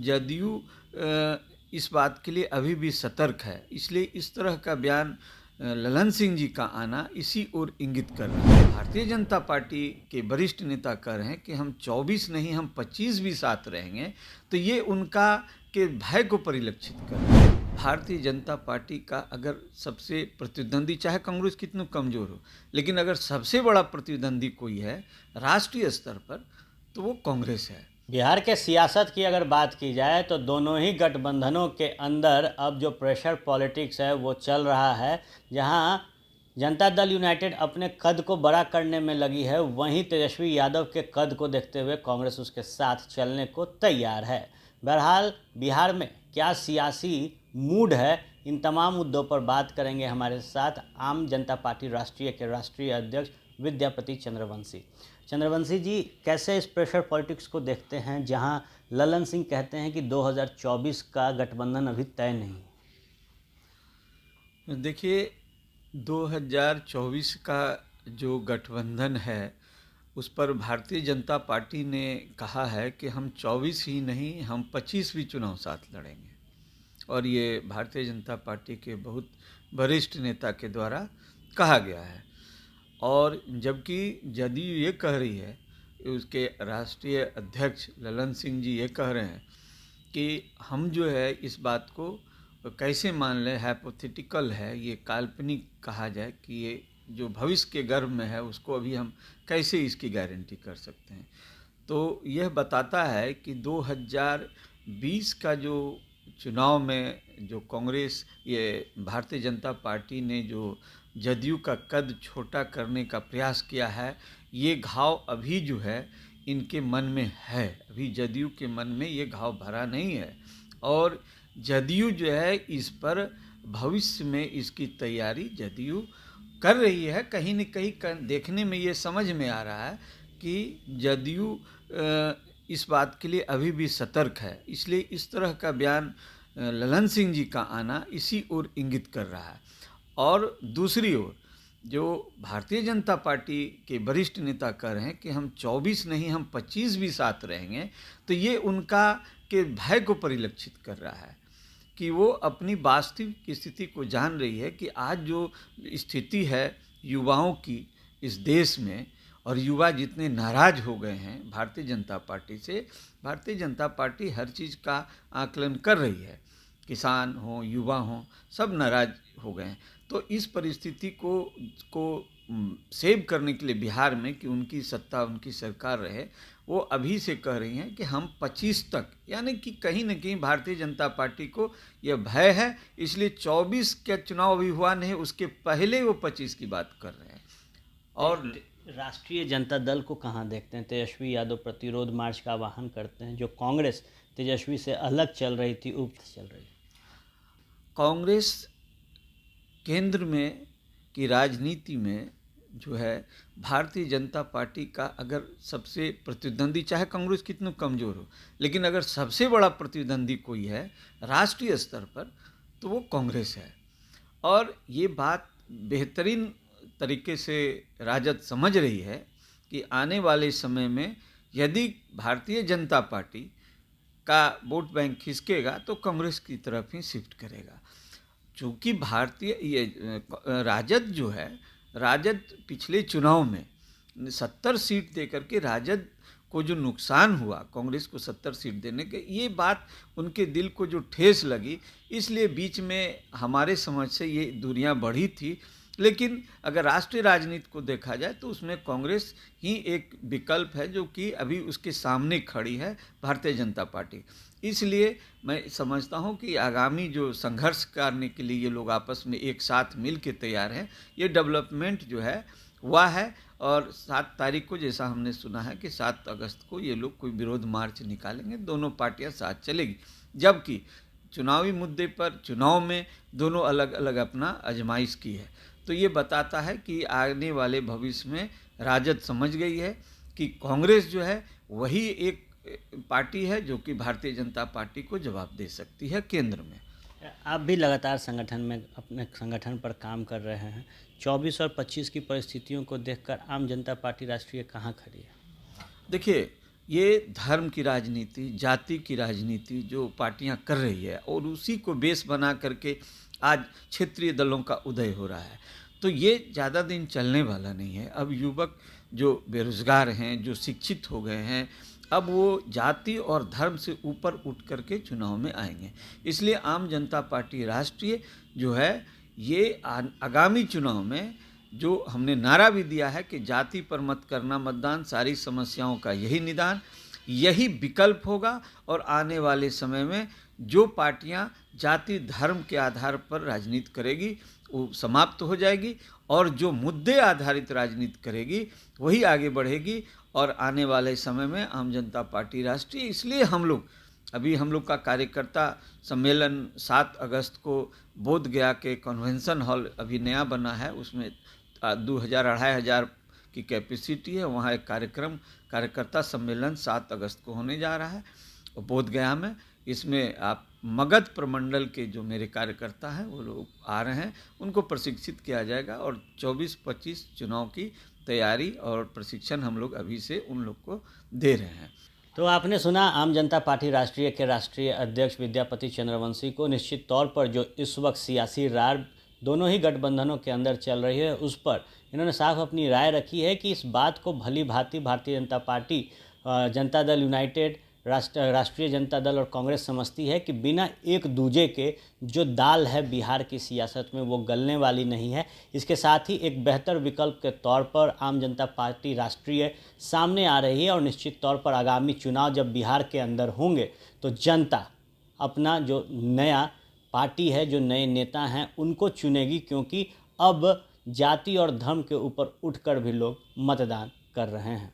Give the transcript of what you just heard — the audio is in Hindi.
जदयू इस बात के लिए अभी भी सतर्क है, इसलिए इस तरह का बयान ललन सिंह जी का आना इसी ओर इंगित कर रहा है। भारतीय जनता पार्टी के वरिष्ठ नेता कह रहे हैं कि हम 24 नहीं, हम 25 भी साथ रहेंगे, तो ये उनका के भय को परिलक्षित कर रहा है। भारतीय जनता पार्टी का अगर सबसे प्रतिद्वंदी, चाहे कांग्रेस कितनी कमज़ोर हो, लेकिन अगर सबसे बड़ा प्रतिद्वंदी कोई है राष्ट्रीय स्तर पर, तो वो कांग्रेस है। बिहार के सियासत की अगर बात की जाए तो दोनों ही गठबंधनों के अंदर अब जो प्रेशर पॉलिटिक्स है वो चल रहा है। जहां जनता दल यूनाइटेड अपने कद को बड़ा करने में लगी है, वहीं तेजस्वी यादव के कद को देखते हुए कांग्रेस उसके साथ चलने को तैयार है। बहरहाल बिहार में क्या सियासी मूड है, इन तमाम मुद्दों पर बात करेंगे हमारे साथ आम जनता पार्टी राष्ट्रीय के राष्ट्रीय अध्यक्ष विद्यापति चंद्रवंशी जी, कैसे इस प्रेशर पॉलिटिक्स को देखते हैं, जहां ललन सिंह कहते हैं कि 2024 का गठबंधन अभी तय नहीं? देखिए, 2024 का जो गठबंधन है उस पर भारतीय जनता पार्टी ने कहा है कि हम 24 ही नहीं, हम 25 भी चुनाव साथ लड़ेंगे, और ये भारतीय जनता पार्टी के बहुत वरिष्ठ नेता के द्वारा कहा गया है। और जबकि जदयू ये कह रही है, उसके राष्ट्रीय अध्यक्ष ललन सिंह जी ये कह रहे हैं कि हम जो है इस बात को कैसे मान लें, हाइपोथेटिकल है, ये काल्पनिक कहा जाए कि ये जो भविष्य के गर्भ में है उसको अभी हम कैसे इसकी गारंटी कर सकते हैं। तो यह बताता है कि 2020 का जो चुनाव में जो कांग्रेस, ये भारतीय जनता पार्टी ने जो जदयू का कद छोटा करने का प्रयास किया है, ये घाव अभी जो है इनके मन में है। अभी जदयू के मन में ये घाव भरा नहीं है, और जदयू जो है इस पर भविष्य में इसकी तैयारी जदयू कर रही है। कहीं न कहीं देखने में ये समझ में आ रहा है कि जदयू इस बात के लिए अभी भी सतर्क है, इसलिए इस तरह का बयान ललन सिंह जी का आना इसी ओर इंगित कर रहा है। और दूसरी ओर जो भारतीय जनता पार्टी के वरिष्ठ नेता कह रहे हैं कि हम 24 नहीं, हम 25 भी साथ रहेंगे, तो ये उनका के भय को परिलक्षित कर रहा है कि वो अपनी वास्तविक स्थिति को जान रही है कि आज जो स्थिति है युवाओं की इस देश में, और युवा जितने नाराज़ हो गए हैं भारतीय जनता पार्टी से, भारतीय जनता पार्टी हर चीज़ का आकलन कर रही है, किसान हों, युवा हों, सब नाराज़ हो गए हैं। तो इस परिस्थिति को सेव करने के लिए बिहार में कि उनकी सत्ता, उनकी सरकार रहे, वो अभी से कह रही हैं कि हम 25 तक, यानी कि कहीं न कहीं भारतीय जनता पार्टी को यह भय है, इसलिए 24 का चुनाव अभी हुआ नहीं, उसके पहले वो 25 की बात कर रहे हैं। और राष्ट्रीय जनता दल को कहाँ देखते हैं? तेजस्वी यादव प्रतिरोध मार्च का आह्वान करते हैं, जो कांग्रेस तेजस्वी से अलग चल रही थी, उप चल रही। कांग्रेस केंद्र में की राजनीति में जो है भारतीय जनता पार्टी का अगर सबसे प्रतिद्वंदी, चाहे कांग्रेस कितनी कमज़ोर हो, लेकिन अगर सबसे बड़ा प्रतिद्वंदी कोई है राष्ट्रीय स्तर पर, तो वो कांग्रेस है। और ये बात बेहतरीन तरीके से राजद समझ रही है कि आने वाले समय में यदि भारतीय जनता पार्टी का वोट बैंक खिसकेगा तो कांग्रेस की तरफ ही शिफ्ट करेगा। चूँकि राजद जो है, राजद पिछले चुनाव में 70 सीट देकर के राजद को जो नुकसान हुआ, कांग्रेस को 70 सीट देने के, ये बात उनके दिल को जो ठेस लगी, इसलिए बीच में हमारे समझ से ये दूरियां बढ़ी थी। लेकिन अगर राष्ट्रीय राजनीति को देखा जाए तो उसमें कांग्रेस ही एक विकल्प है जो कि अभी उसके सामने खड़ी है भारतीय जनता पार्टी। इसलिए मैं समझता हूं कि आगामी जो संघर्ष करने के लिए ये लोग आपस में एक साथ मिल के तैयार हैं। ये डेवलपमेंट जो है वह है, और 7 तारीख को जैसा हमने सुना है कि 7 अगस्त को ये लोग कोई विरोध मार्च निकालेंगे, दोनों पार्टियां साथ चलेगी। जबकि चुनावी मुद्दे पर चुनाव में दोनों अलग अलग अपना आजमाइश की है। तो ये बताता है कि आने वाले भविष्य में राजद समझ गई है कि कांग्रेस जो है वही एक पार्टी है जो कि भारतीय जनता पार्टी को जवाब दे सकती है केंद्र में। आप भी लगातार संगठन में अपने संगठन पर काम कर रहे हैं। 24 और 25 की परिस्थितियों को देखकर आम जनता पार्टी राष्ट्रीय कहाँ खड़ी है? देखिए, ये धर्म की राजनीति, जाति की राजनीति जो पार्टियां कर रही है और उसी को बेस बना करके आज क्षेत्रीय दलों का उदय हो रहा है, तो ये ज़्यादा दिन चलने वाला नहीं है। अब युवक जो बेरोजगार हैं, जो शिक्षित हो गए हैं, अब वो जाति और धर्म से ऊपर उठ करके चुनाव में आएंगे। इसलिए आम जनता पार्टी राष्ट्रीय जो है ये आगामी चुनाव में जो हमने नारा भी दिया है कि जाति पर मत करना मतदान, सारी समस्याओं का यही निदान, यही विकल्प होगा। और आने वाले समय में जो पार्टियां जाति धर्म के आधार पर राजनीति करेगी वो समाप्त हो जाएगी और जो मुद्दे आधारित राजनीति करेगी वही आगे बढ़ेगी। और आने वाले समय में आम जनता पार्टी राष्ट्रीय, इसलिए हम लोग का कार्यकर्ता सम्मेलन 7 अगस्त को बोधगया के कन्वेंशन हॉल अभी नया बना है, उसमें 2,000-2,500 की कैपेसिटी है। वहाँ एक कार्यकर्ता सम्मेलन 7 अगस्त को होने जा रहा है बोधगया में। इसमें आप मगध प्रमंडल के जो मेरे कार्यकर्ता हैं वो लोग आ रहे हैं, उनको प्रशिक्षित किया जाएगा और 24-25 चुनाव की तैयारी और प्रशिक्षण हम लोग अभी से उन लोग को दे रहे हैं। तो आपने सुना आम जनता पार्टी राष्ट्रीय के राष्ट्रीय अध्यक्ष विद्यापति चंद्रवंशी को। निश्चित तौर पर जो इस वक्त सियासी रार दोनों ही गठबंधनों के अंदर चल रही है उस पर इन्होंने साफ अपनी राय रखी है कि इस बात को भली भांति भारतीय जनता पार्टी, जनता दल यूनाइटेड, राष्ट्रीय जनता दल और कांग्रेस समझती है कि बिना एक दूजे के जो दाल है बिहार की सियासत में वो गलने वाली नहीं है। इसके साथ ही एक बेहतर विकल्प के तौर पर आम जनता पार्टी राष्ट्रीय सामने आ रही है और निश्चित तौर पर आगामी चुनाव जब बिहार के अंदर होंगे तो जनता अपना जो नया पार्टी है, जो नए नेता हैं उनको चुनेगी, क्योंकि अब जाति और धर्म के ऊपर उठकर भी लोग मतदान कर रहे हैं।